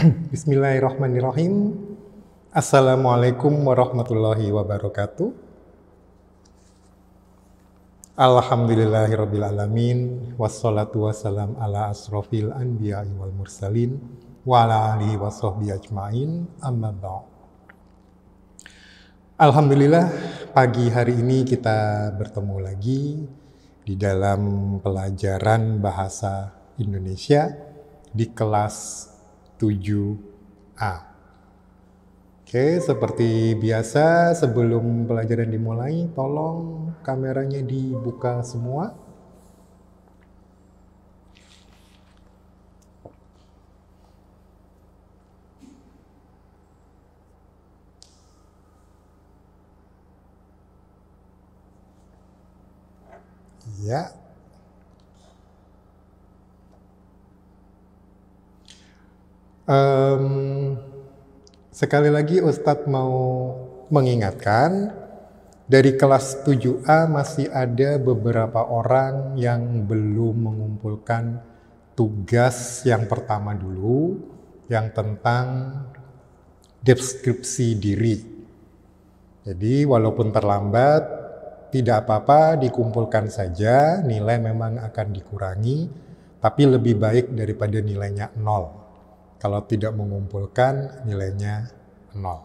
Bismillahirrahmanirrahim. Assalamualaikum warahmatullahi wabarakatuh. Alhamdulillahirrabbilalamin. Wassalatu wassalam ala asrofil anbiya'i wal mursalin wa ala alihi wa sahbihi ajma'in, amma ba'd. Alhamdulillah, pagi hari ini kita bertemu lagi di dalam pelajaran bahasa Indonesia di kelas 7A. Oke, seperti biasa sebelum pelajaran dimulai, tolong kameranya dibuka semua. Ya. Sekali lagi Ustadz mau mengingatkan, dari kelas 7A masih ada beberapa orang yang belum mengumpulkan tugas yang pertama dulu, yang tentang deskripsi diri. Jadi walaupun terlambat, tidak apa-apa, dikumpulkan saja, nilai memang akan dikurangi, tapi lebih baik daripada nilainya 0. Kalau tidak mengumpulkan, nilainya 0.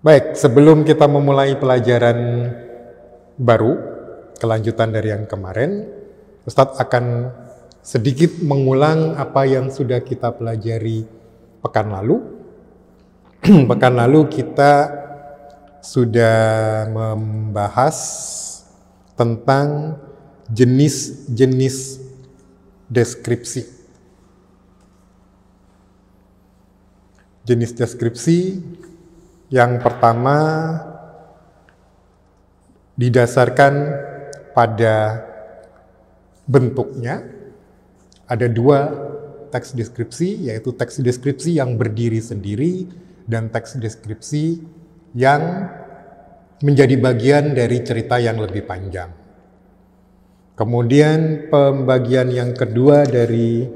Baik, sebelum kita memulai pelajaran baru, kelanjutan dari yang kemarin, Ustadz akan sedikit mengulang apa yang sudah kita pelajari pekan lalu. Pekan lalu kita sudah membahas tentang jenis-jenis deskripsi. Jenis deskripsi yang pertama didasarkan pada bentuknya. Ada 2 teks deskripsi, yaitu teks deskripsi yang berdiri sendiri dan teks deskripsi yang menjadi bagian dari cerita yang lebih panjang. Kemudian pembagian yang kedua dari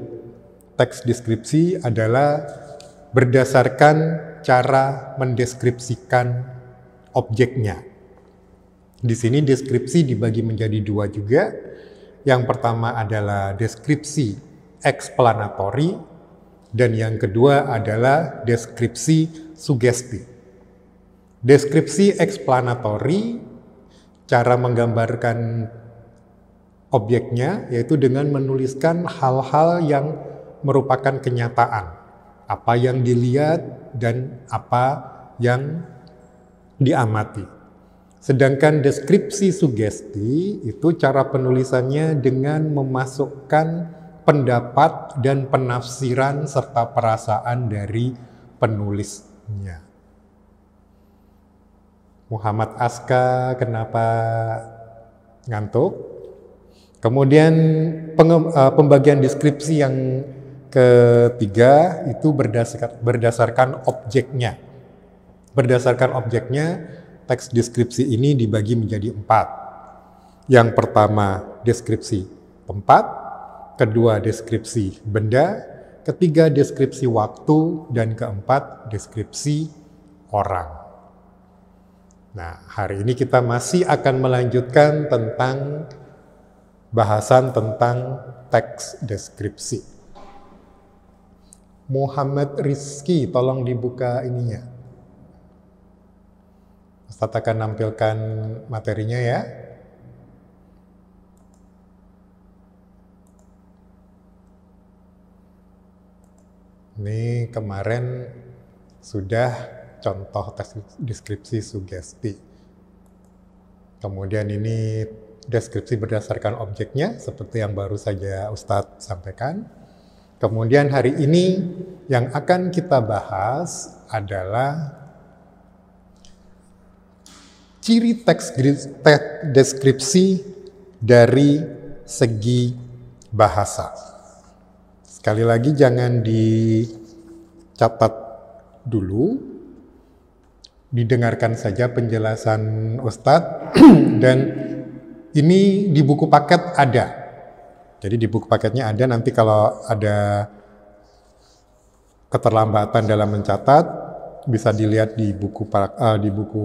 teks deskripsi adalah berdasarkan cara mendeskripsikan objeknya. Di sini deskripsi dibagi menjadi 2 juga. Yang pertama adalah deskripsi eksplanatori dan yang kedua adalah deskripsi sugesti. Deskripsi eksplanatori, cara menggambarkan objeknya yaitu dengan menuliskan hal-hal yang merupakan kenyataan. Apa yang dilihat dan apa yang diamati. Sedangkan deskripsi sugesti itu cara penulisannya dengan memasukkan pendapat dan penafsiran serta perasaan dari penulisnya. Muhammad Aska, kenapa ngantuk? Kemudian pembagian deskripsi yang ketiga itu berdasarkan objeknya. Berdasarkan objeknya, teks deskripsi ini dibagi menjadi 4. Yang pertama deskripsi tempat, kedua deskripsi benda, ketiga deskripsi waktu, dan keempat deskripsi orang. Nah, hari ini kita masih akan melanjutkan tentang bahasan tentang teks deskripsi. Muhammad Rizky, tolong dibuka ininya. Ustadz akan nampilkan materinya ya. Ini kemarin sudah contoh teks deskripsi sugesti. Kemudian ini deskripsi berdasarkan objeknya, seperti yang baru saja Ustadz sampaikan. Kemudian hari ini yang akan kita bahas adalah ciri teks deskripsi dari segi bahasa. Sekali lagi jangan dicatat dulu, didengarkan saja penjelasan Ustadz dan ini di buku paket ada. Jadi di buku paketnya ada, nanti kalau ada keterlambatan dalam mencatat bisa dilihat di buku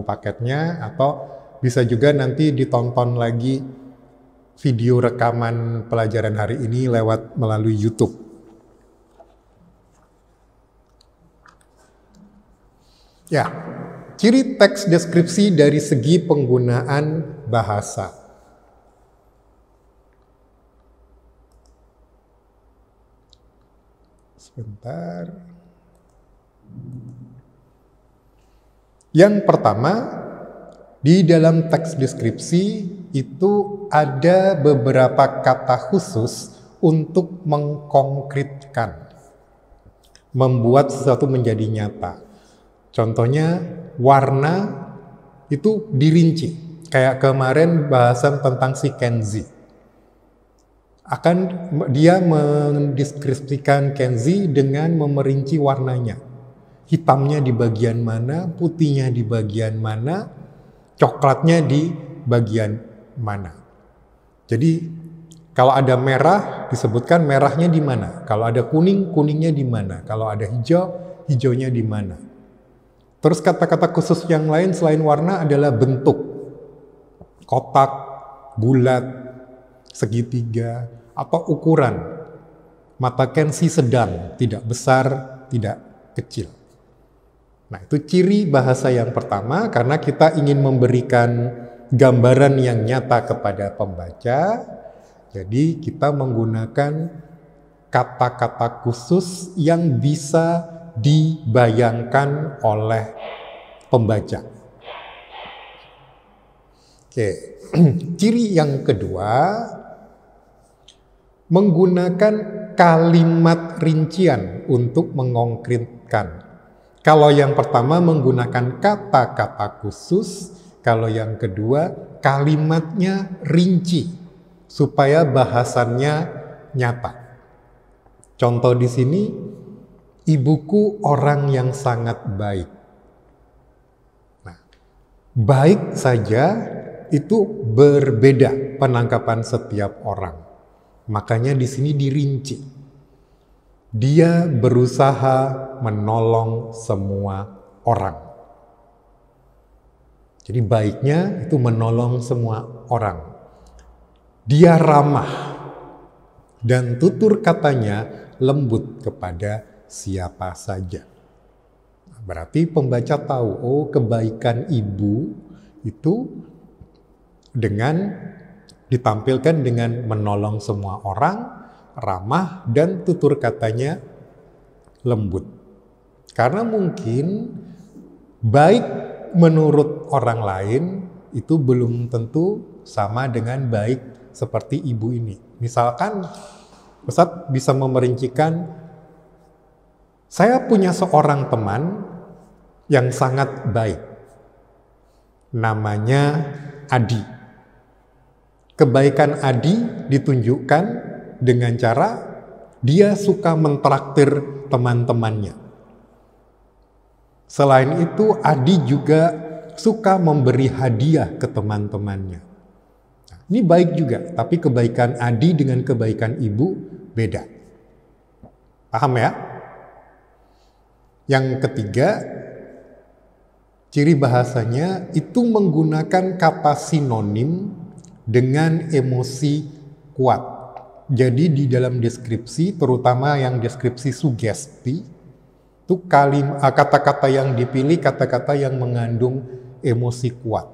paketnya, atau bisa juga nanti ditonton lagi video rekaman pelajaran hari ini melalui YouTube. Ya, ciri teks deskripsi dari segi penggunaan bahasa. Sebentar. Yang pertama, di dalam teks deskripsi itu ada beberapa kata khusus untuk mengkonkretkan, membuat sesuatu menjadi nyata. Contohnya warna itu dirinci. Kayak kemarin bahasan tentang si Kenzi. Dia mendeskripsikan Kenzi dengan memerinci warnanya. Hitamnya di bagian mana, putihnya di bagian mana, coklatnya di bagian mana. Jadi kalau ada merah disebutkan merahnya di mana. Kalau ada kuning, kuningnya di mana. Kalau ada hijau, hijaunya di mana. Terus kata-kata khusus yang lain selain warna adalah bentuk. Kotak, bulat, segitiga, atau ukuran. Mata Kenzi sedang, tidak besar, tidak kecil. Nah, itu ciri bahasa yang pertama karena kita ingin memberikan gambaran yang nyata kepada pembaca. Jadi kita menggunakan kata-kata khusus yang bisa dibayangkan oleh pembaca. Oke, ciri yang kedua, menggunakan kalimat rincian untuk mengkonkretkan. Kalau yang pertama menggunakan kata-kata khusus, kalau yang kedua kalimatnya rinci supaya bahasannya nyata. Contoh di sini, ibuku orang yang sangat baik. Nah, baik saja itu berbeda penangkapan setiap orang. Makanya di sini dirinci. Dia berusaha menolong semua orang. Jadi baiknya itu menolong semua orang. Dia ramah dan tutur katanya lembut kepada siapa saja. Berarti pembaca tahu, oh kebaikan ibu itu ditampilkan dengan menolong semua orang, ramah, dan tutur katanya lembut. Karena mungkin baik menurut orang lain itu belum tentu sama dengan baik seperti ibu ini. Misalkan Ustadz bisa memerincikan, saya punya seorang teman yang sangat baik. Namanya Adi. Kebaikan Adi ditunjukkan dengan cara dia suka mentraktir teman-temannya. Selain itu, Adi juga suka memberi hadiah ke teman-temannya. Nah, ini baik juga, tapi kebaikan Adi dengan kebaikan ibu beda. Paham ya? Yang ketiga, ciri bahasanya itu menggunakan kata sinonim dengan emosi kuat. Jadi di dalam deskripsi, terutama yang deskripsi sugesti, itu kata-kata yang dipilih kata-kata yang mengandung emosi kuat.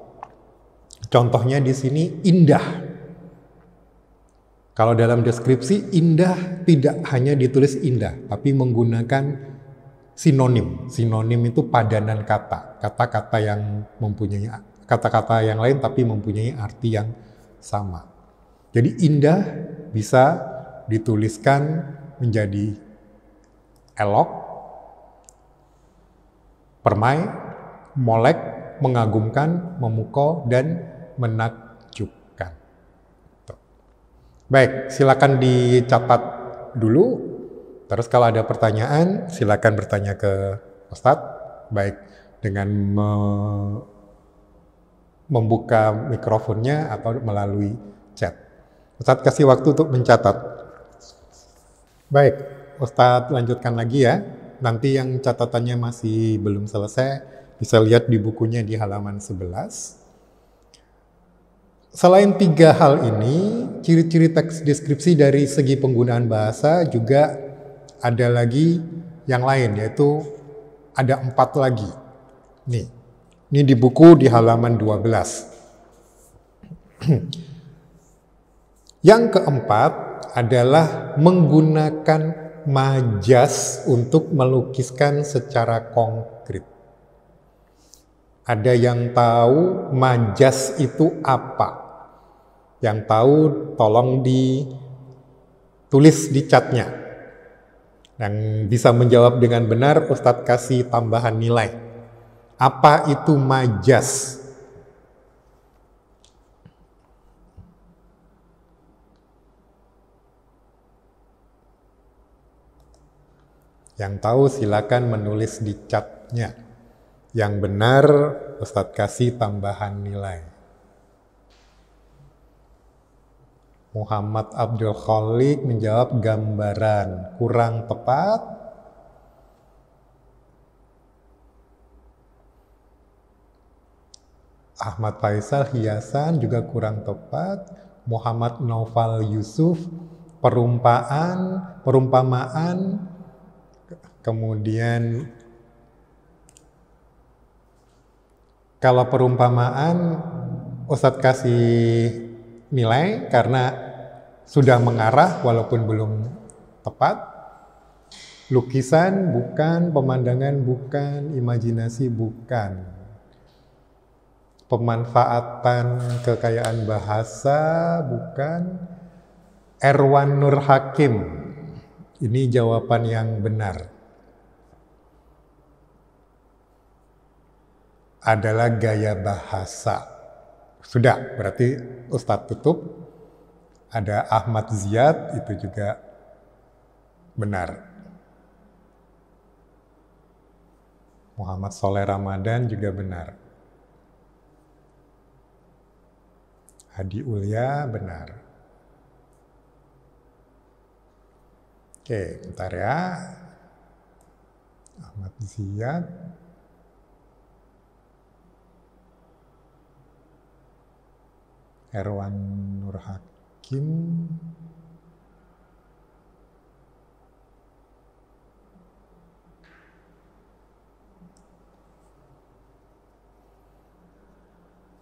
Contohnya di sini indah. Kalau dalam deskripsi indah tidak hanya ditulis indah, tapi menggunakan sinonim. Sinonim itu padanan kata, kata-kata yang mempunyai kata-kata yang lain tapi mempunyai arti yang sama. Jadi indah bisa dituliskan menjadi elok, permai, molek, mengagumkan, memukau, dan menakjubkan. Baik, silakan dicatat dulu. Terus kalau ada pertanyaan, silakan bertanya ke Ustadz. Baik dengan membuka mikrofonnya atau melalui chat. Ustadz kasih waktu untuk mencatat. Baik, Ustadz lanjutkan lagi ya. nanti yang catatannya masih belum selesai bisa lihat di bukunya di halaman 11. Selain 3 hal ini, ciri-ciri teks deskripsi dari segi penggunaan bahasa juga ada lagi yang lain, yaitu ada 4 lagi. Nih, ini di buku di halaman 12. Yang keempat adalah menggunakan majas untuk melukiskan secara konkret. Ada yang tahu majas itu apa? Yang tahu tolong ditulis di chatnya. Yang bisa menjawab dengan benar, Ustadz kasih tambahan nilai. Apa itu majas? Yang tahu silakan menulis di chatnya. Yang benar, Ustadz kasih tambahan nilai. Muhammad Abdul Khalik menjawab gambaran. Kurang tepat. Ahmad Faisal hiasan juga kurang tepat. Muhammad Naufal Yusuf perumpamaan. Kemudian kalau perumpamaan Ustadz kasih nilai karena sudah mengarah walaupun belum tepat. Lukisan bukan, pemandangan bukan, imajinasi bukan. Pemanfaatan kekayaan bahasa bukan. Erwan Nur Hakim, ini jawaban yang benar. Adalah gaya bahasa. Sudah, berarti Ustadz tutup. Ada Ahmad Ziyad, itu juga benar. Muhammad Soleh Ramadan juga benar. Hadi Ulya benar. Oke, bentar ya. Ahmad Ziyad. Erwan Nur Hakim.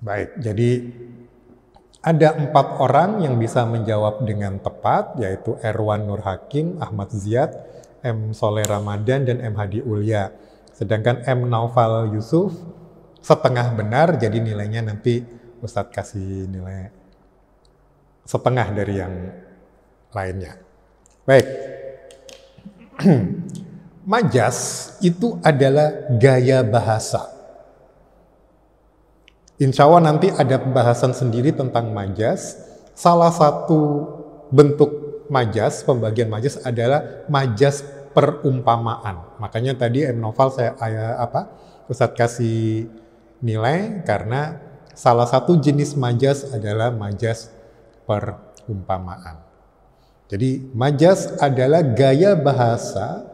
Baik, jadi ada 4 orang yang bisa menjawab dengan tepat, yaitu Erwan Nur Hakim, Ahmad Ziyad, M. Soleh Ramadan, dan M. Hadi Ulya. Sedangkan M. Naufal Yusuf setengah benar, jadi nilainya nanti Ustadz kasih nilai setengah dari yang lainnya. Baik. Majas itu adalah gaya bahasa. Insya Allah nanti ada pembahasan sendiri tentang majas. Salah satu bentuk majas, pembagian majas adalah majas perumpamaan. Makanya tadi M. Naufal Ustadz kasih nilai karena salah satu jenis majas adalah majas perumpamaan. Jadi majas adalah gaya bahasa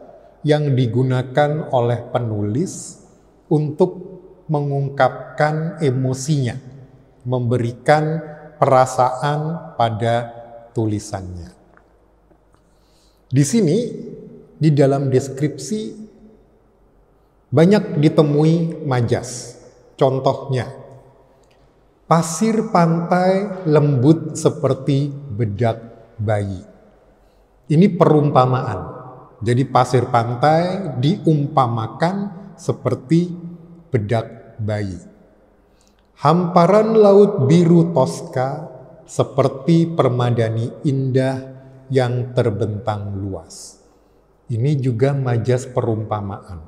yang digunakan oleh penulis untuk mengungkapkan emosinya, memberikan perasaan pada tulisannya. Di sini, di dalam deskripsi, banyak ditemui majas. Contohnya, pasir pantai lembut seperti bedak bayi. Ini perumpamaan. Jadi pasir pantai diumpamakan seperti bedak bayi. Hamparan laut biru Toska seperti permadani indah yang terbentang luas. Ini juga majas perumpamaan.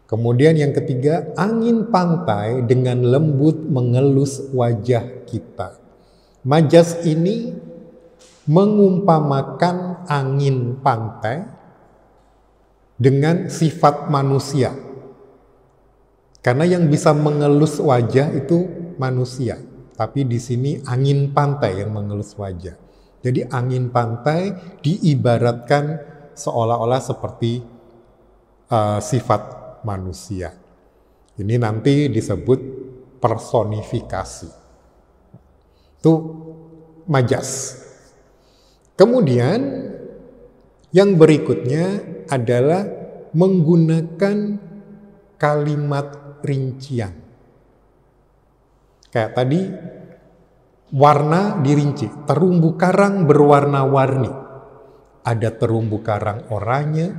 Kemudian yang ketiga, angin pantai dengan lembut mengelus wajah kita. Majas ini mengumpamakan angin pantai dengan sifat manusia. Karena yang bisa mengelus wajah itu manusia, tapi di sini angin pantai yang mengelus wajah. Jadi angin pantai diibaratkan seolah-olah seperti sifat manusia. Ini nanti disebut personifikasi. Itu majas. Kemudian yang berikutnya adalah menggunakan kalimat rincian. Kayak tadi, warna dirinci, terumbu karang berwarna-warni. Ada terumbu karang oranye,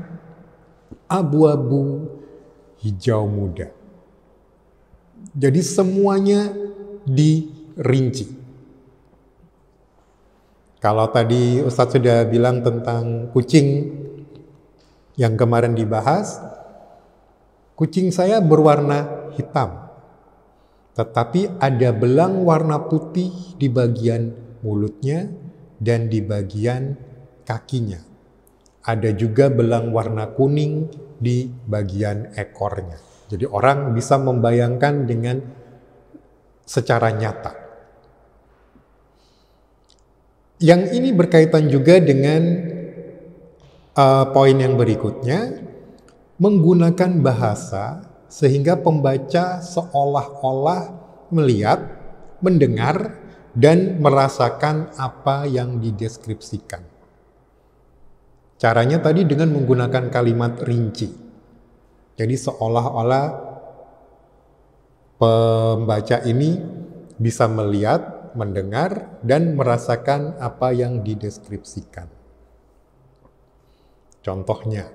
abu-abu, hijau muda. Jadi semuanya dirinci. Kalau tadi Ustadz sudah bilang tentang kucing yang kemarin dibahas, kucing saya berwarna hitam. Tetapi ada belang warna putih di bagian mulutnya dan di bagian kakinya. Ada juga belang warna kuning di bagian ekornya. Jadi orang bisa membayangkan dengan secara nyata. Yang ini berkaitan juga dengan poin yang berikutnya, menggunakan bahasa sehingga pembaca seolah-olah melihat, mendengar, dan merasakan apa yang dideskripsikan. Caranya tadi dengan menggunakan kalimat rinci. Jadi seolah-olah pembaca ini bisa melihat, mendengar, dan merasakan apa yang dideskripsikan. Contohnya,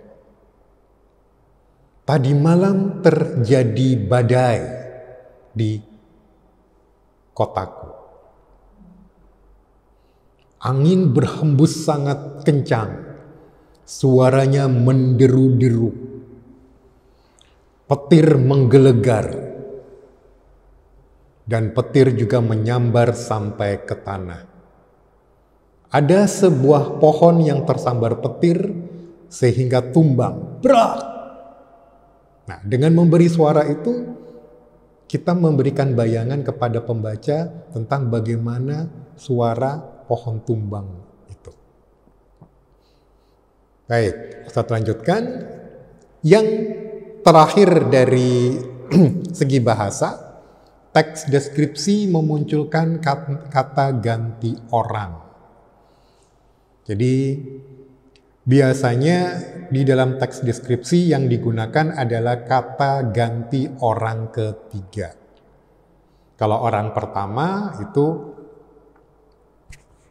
tadi malam terjadi badai di kotaku. Angin berhembus sangat kencang, suaranya menderu-deru. Petir menggelegar, dan petir juga menyambar sampai ke tanah. Ada sebuah pohon yang tersambar petir sehingga tumbang. Brak! Nah, dengan memberi suara itu, kita memberikan bayangan kepada pembaca tentang bagaimana suara pohon tumbang itu. Baik, Ustadz lanjutkan. Yang terakhir dari segi bahasa, teks deskripsi memunculkan kata ganti orang. Jadi biasanya di dalam teks deskripsi yang digunakan adalah kata ganti orang ketiga. Kalau orang pertama itu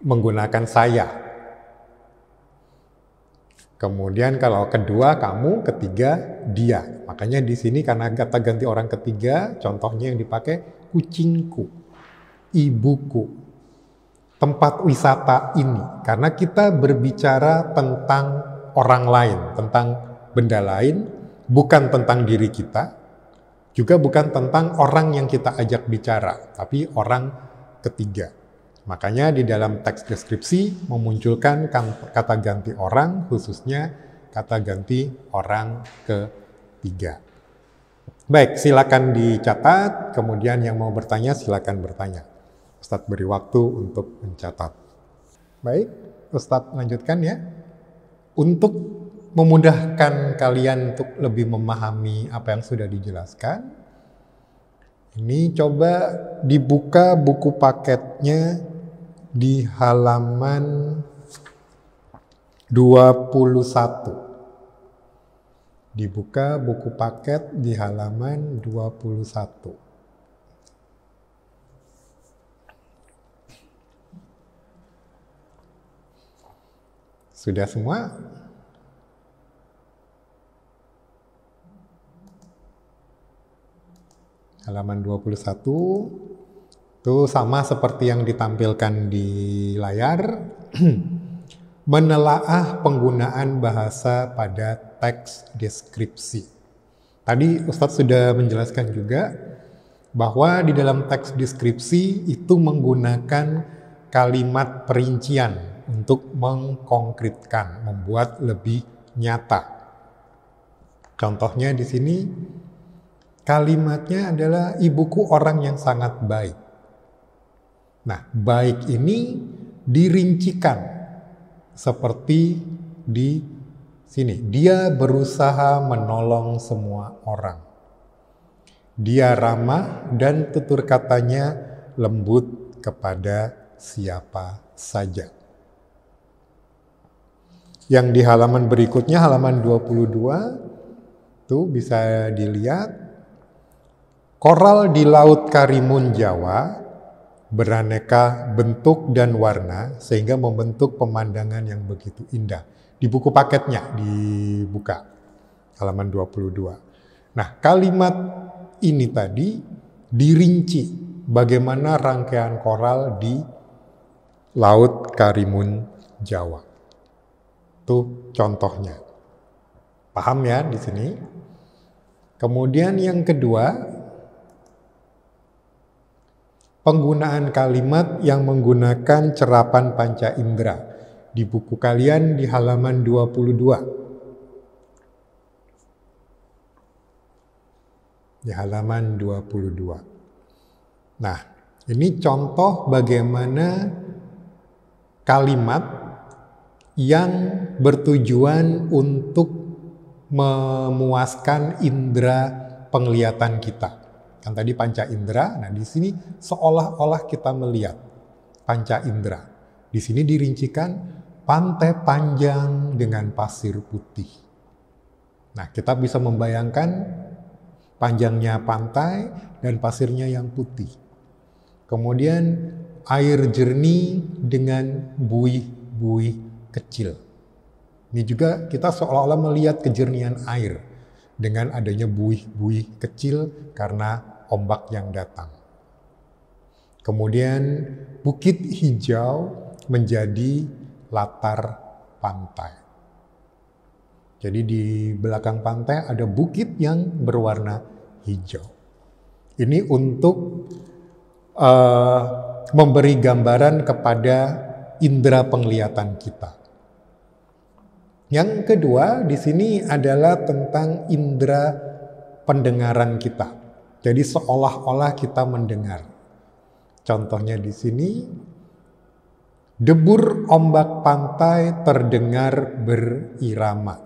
menggunakan saya. Kemudian kalau kedua kamu, ketiga dia. Makanya di sini karena kata ganti orang ketiga, contohnya yang dipakai kucingku, ibuku, tempat wisata ini. Karena kita berbicara tentang orang lain, tentang benda lain, bukan tentang diri kita, juga bukan tentang orang yang kita ajak bicara, tapi orang ketiga. Makanya di dalam teks deskripsi memunculkan kata ganti orang, khususnya kata ganti orang ketiga. Baik, silakan dicatat, kemudian yang mau bertanya silakan bertanya. Ustadz beri waktu untuk mencatat. Baik, Ustadz lanjutkan ya. Untuk memudahkan kalian untuk lebih memahami apa yang sudah dijelaskan, ini coba dibuka buku paketnya di halaman 21. Dibuka buku paket di halaman 21. Sudah semua? Halaman 21. Itu sama seperti yang ditampilkan di layar. Menelaah penggunaan bahasa pada teks deskripsi. Tadi Ustadz sudah menjelaskan juga bahwa di dalam teks deskripsi itu menggunakan kalimat perincian untuk mengkonkretkan, membuat lebih nyata. Contohnya di sini kalimatnya adalah ibuku orang yang sangat baik. Nah, baik ini dirincikan seperti di Sini, dia berusaha menolong semua orang. Dia ramah dan tutur katanya lembut kepada siapa saja. Yang di halaman berikutnya, halaman 22, tuh bisa dilihat. Koral di Laut Karimun Jawa beraneka bentuk dan warna sehingga membentuk pemandangan yang begitu indah. Di buku paketnya dibuka, halaman 22. Nah, kalimat ini tadi dirinci bagaimana rangkaian koral di Laut Karimun Jawa. Itu contohnya. Paham ya di sini? Kemudian yang kedua, penggunaan kalimat yang menggunakan cerapan panca indera. Di buku kalian di halaman 22. Di halaman 22. Nah, ini contoh bagaimana kalimat yang bertujuan untuk memuaskan indera penglihatan kita. Kan tadi panca indera, nah di sini seolah-olah kita melihat panca indera. Di sini dirincikan pantai panjang dengan pasir putih. Nah, kita bisa membayangkan panjangnya pantai dan pasirnya yang putih. Kemudian air jernih dengan buih-buih kecil. Ini juga kita seolah-olah melihat kejernihan air dengan adanya buih-buih kecil karena ombak yang datang. Kemudian bukit hijau menjadi latar pantai. Jadi di belakang pantai ada bukit yang berwarna hijau. Ini untuk memberi gambaran kepada indera penglihatan kita. Yang kedua di sini adalah tentang indera pendengaran kita. Jadi seolah-olah kita mendengar. Contohnya di sini, debur ombak pantai terdengar berirama.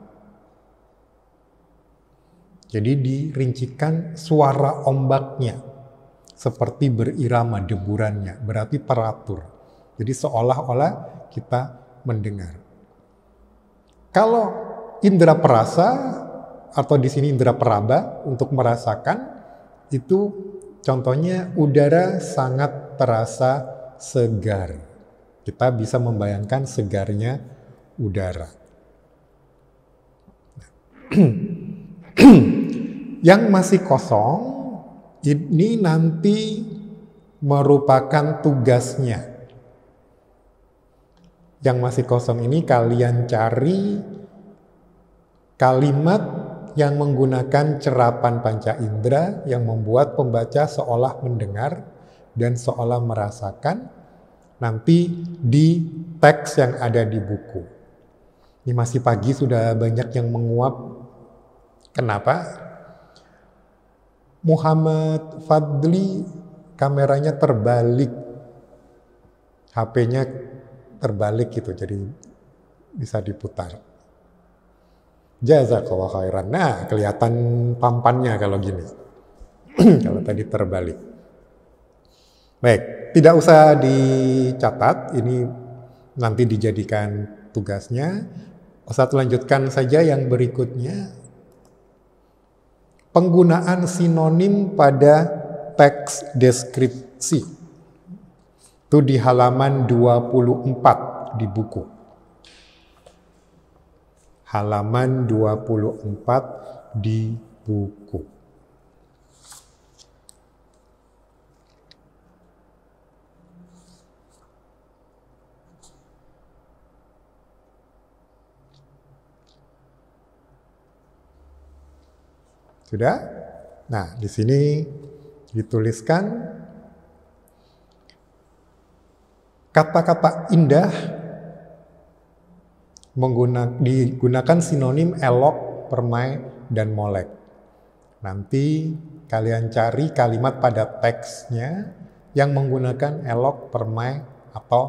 Jadi dirincikan suara ombaknya seperti berirama deburannya, berarti teratur. Jadi seolah-olah kita mendengar. Kalau indera perasa atau di sini indera peraba untuk merasakan, itu contohnya udara sangat terasa segar. Kita bisa membayangkan segarnya udara. Yang masih kosong, ini nanti merupakan tugasnya. Yang masih kosong ini kalian cari kalimat yang menggunakan cerapan panca indera yang membuat pembaca seolah mendengar dan seolah merasakan nanti di teks yang ada di buku. Ini masih pagi sudah banyak yang menguap. Kenapa? Muhammad Fadli kameranya terbalik. HP-nya terbalik gitu, jadi bisa diputar. Jazakallah khairan. Nah, kelihatan pampannya kalau gini. Kalau tadi terbalik. Baik, tidak usah dicatat, ini nanti dijadikan tugasnya. Ustadz lanjutkan saja yang berikutnya. Penggunaan sinonim pada teks deskripsi. Itu di halaman 24 di buku. Halaman 24 di buku. Sudah? Nah, di sini dituliskan kata-kata indah digunakan sinonim elok, permai, dan molek. Nanti kalian cari kalimat pada teksnya yang menggunakan elok, permai, atau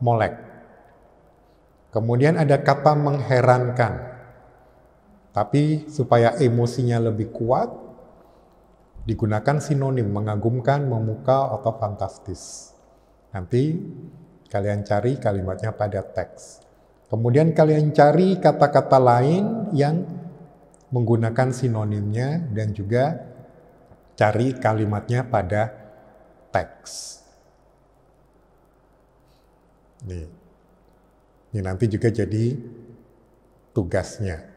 molek. Kemudian ada kata mengherankan. Tapi supaya emosinya lebih kuat, digunakan sinonim mengagumkan, memukau, atau fantastis. Nanti kalian cari kalimatnya pada teks. Kemudian kalian cari kata-kata lain yang menggunakan sinonimnya dan juga cari kalimatnya pada teks. Ini nanti juga jadi tugasnya.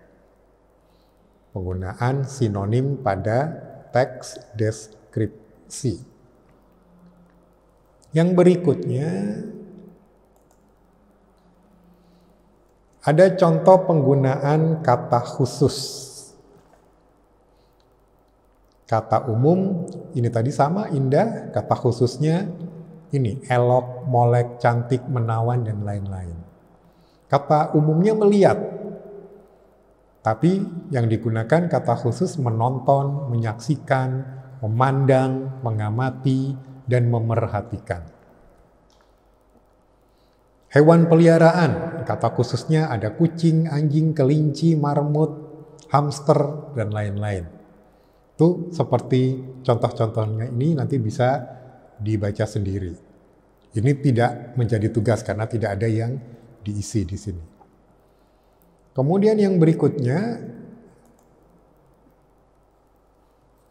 Penggunaan sinonim pada teks deskripsi. Yang berikutnya ada contoh penggunaan kata khusus. Kata umum ini tadi sama, indah. Kata khususnya ini elok, molek, cantik, menawan, dan lain-lain. Kata umumnya melihat, tapi yang digunakan kata khusus menonton, menyaksikan, memandang, mengamati, dan memerhatikan. Hewan peliharaan, kata khususnya ada kucing, anjing, kelinci, marmut, hamster, dan lain-lain. Itu seperti contoh-contohnya ini nanti bisa dibaca sendiri. Ini tidak menjadi tugas karena tidak ada yang diisi di sini. Kemudian yang berikutnya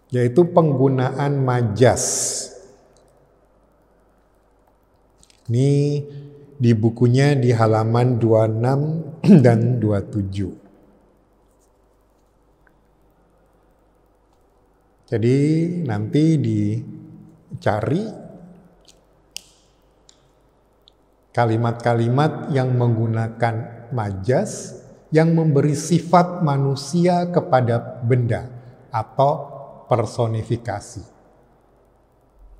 yaitu penggunaan majas. Ini di bukunya di halaman 26 dan 27. Jadi nanti dicari kalimat-kalimat yang menggunakan majas yang memberi sifat manusia kepada benda atau personifikasi.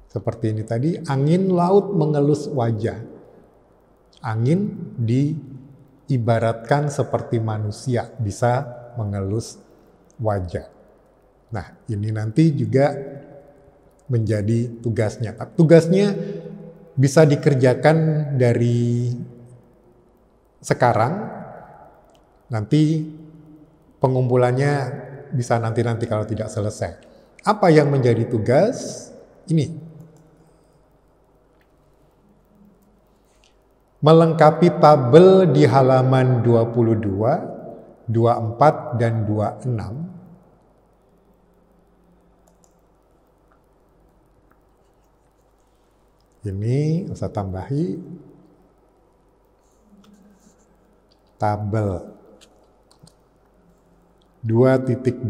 Seperti ini tadi, angin laut mengelus wajah. Angin diibaratkan seperti manusia, bisa mengelus wajah. Nah, ini nanti juga menjadi tugasnya. Tugasnya bisa dikerjakan dari sekarang. Nanti pengumpulannya bisa nanti kalau tidak selesai. Apa yang menjadi tugas? Ini. Melengkapi tabel di halaman 22, 24, dan 26. Ini saya tambahi tabel 2.2,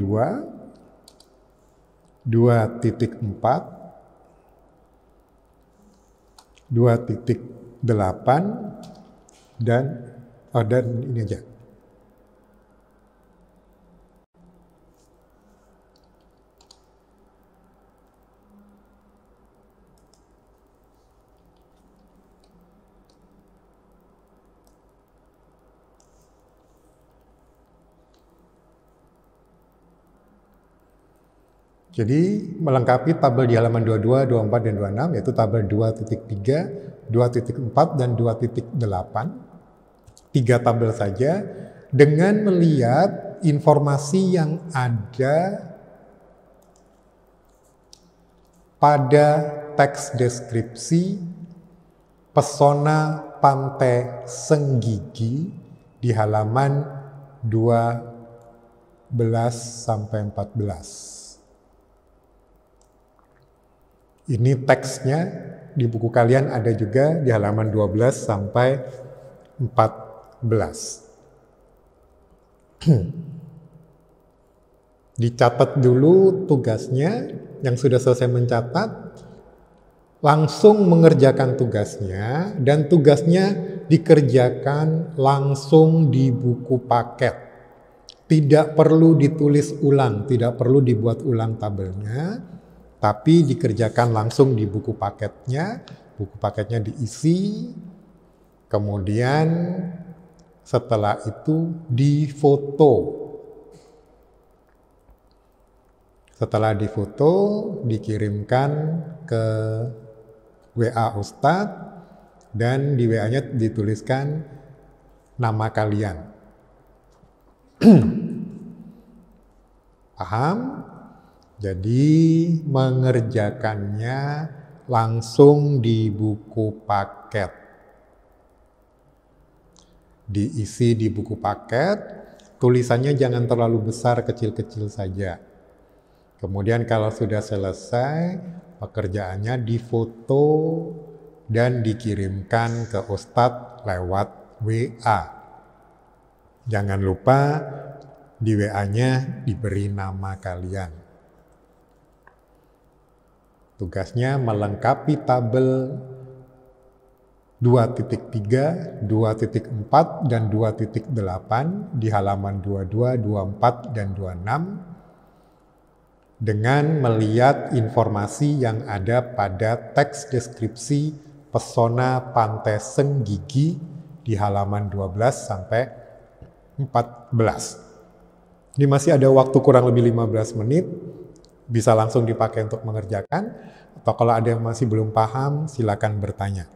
2.4, 2.8, dan ini aja. Jadi melengkapi tabel di halaman 22, 24, dan 26 yaitu tabel 2.3, 2.4, dan 2.8. 3 tabel saja dengan melihat informasi yang ada pada teks deskripsi pesona Pantai Senggigi di halaman 12 sampai 14. Ini teksnya di buku kalian ada juga di halaman 12 sampai 14. Dicatat dulu tugasnya, yang sudah selesai mencatat, langsung mengerjakan tugasnya, dan tugasnya dikerjakan langsung di buku paket. Tidak perlu ditulis ulang, tidak perlu dibuat ulang tabelnya, tapi dikerjakan langsung di buku paketnya. Buku paketnya diisi, kemudian setelah itu difoto. Setelah difoto, dikirimkan ke WA Ustadz, dan di WA-nya dituliskan nama kalian. Paham? Jadi mengerjakannya langsung di buku paket. Diisi di buku paket, tulisannya jangan terlalu besar, kecil-kecil saja. Kemudian kalau sudah selesai, pekerjaannya difoto dan dikirimkan ke Ustadz lewat WA. Jangan lupa di WA-nya diberi nama kalian. Tugasnya melengkapi tabel 2.3, 2.4, dan 2.8 di halaman 22, 24, dan 26 dengan melihat informasi yang ada pada teks deskripsi pesona Pantai Senggigi di halaman 12 sampai 14. Ini masih ada waktu kurang lebih 15 menit, bisa langsung dipakai untuk mengerjakan, atau kalau ada yang masih belum paham, silakan bertanya.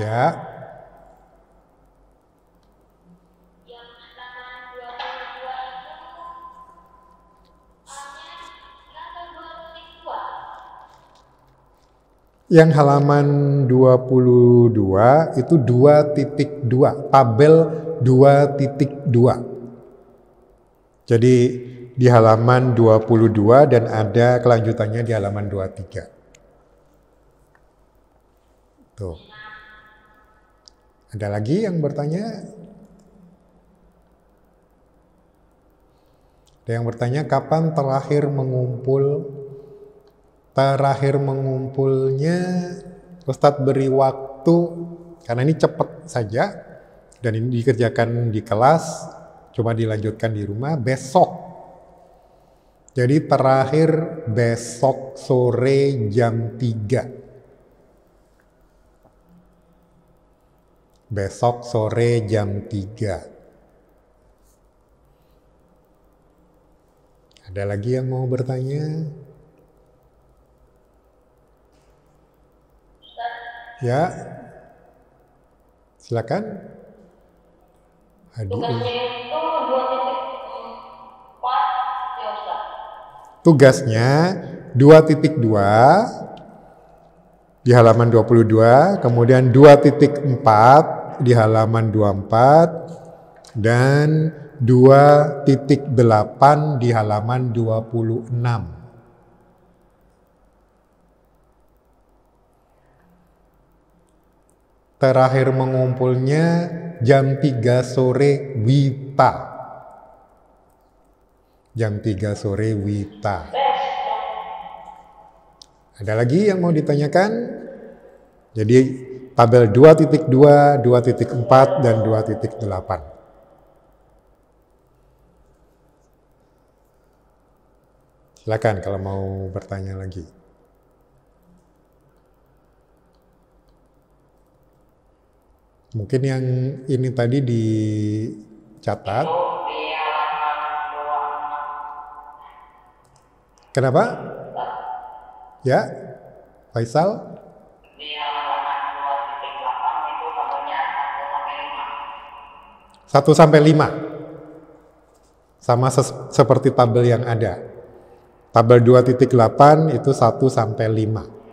Ya. Yang halaman 22 itu 2.2, tabel 2.2. Jadi di halaman 22 dan ada kelanjutannya di halaman 23. Tuh. Ada lagi yang bertanya? Ada yang bertanya kapan terakhir mengumpul? Terakhir mengumpulnya Ustadz beri waktu, karena ini cepat saja dan ini dikerjakan di kelas, coba dilanjutkan di rumah besok. Jadi terakhir besok sore jam 3. Besok sore jam 3. Ada lagi yang mau bertanya? Ya, silakan. Tugasnya itu 2.4 ya Ustaz. Tugasnya 2.2 di halaman 22, kemudian 2.4 di halaman 24, dan 2.8 di halaman 26. Terakhir mengumpulnya jam 3 sore WITA. Jam 3 sore WITA. Ada lagi yang mau ditanyakan? Jadi tabel 2.2, 2.4, dan 2.8. Silakan kalau mau bertanya lagi. Mungkin yang ini tadi dicatat. Itu di halaman 26. Kenapa? Ya, Faisal? Di halaman 2.8 itu tabelnya 1 sampai 1 sampai 5. Sama seperti tabel yang ada. Tabel 2.8 itu 1 sampai 5.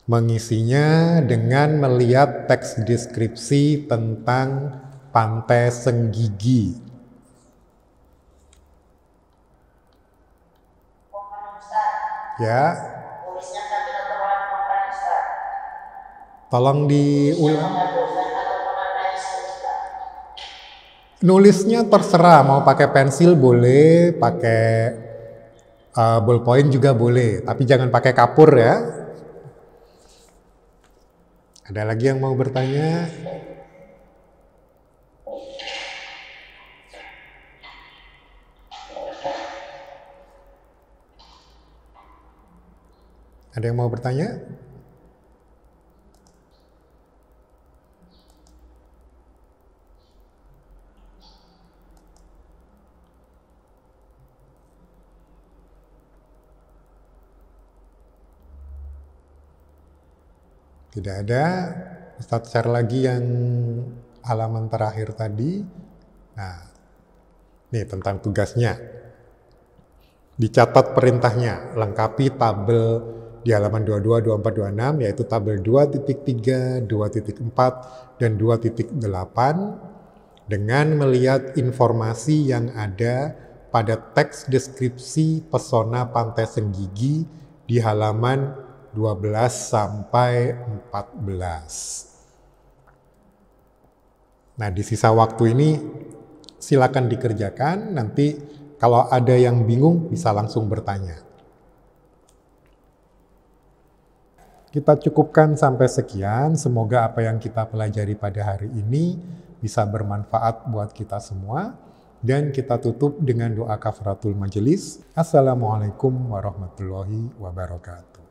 Mengisinya dengan melihat teks deskripsi tentang Pantai Senggigi. Ya. Tolong diulang. Nulisnya terserah, mau pakai pensil boleh, pakai ballpoint juga boleh, tapi jangan pakai kapur ya. Ada lagi yang mau bertanya? Ada yang mau bertanya? Tidak ada. Ustadz share lagi yang halaman terakhir tadi. Nah, ini tentang tugasnya. Dicatat perintahnya, lengkapi tabel di halaman 22, 24, 26, yaitu tabel 2.3, 2.4, dan 2.8 dengan melihat informasi yang ada pada teks deskripsi pesona Pantai Senggigi di halaman 12 sampai 14. Nah, di sisa waktu ini silakan dikerjakan, nanti kalau ada yang bingung bisa langsung bertanya. Kita cukupkan sampai sekian, semoga apa yang kita pelajari pada hari ini bisa bermanfaat buat kita semua, dan kita tutup dengan doa kafaratul majelis. Assalamualaikum warahmatullahi wabarakatuh.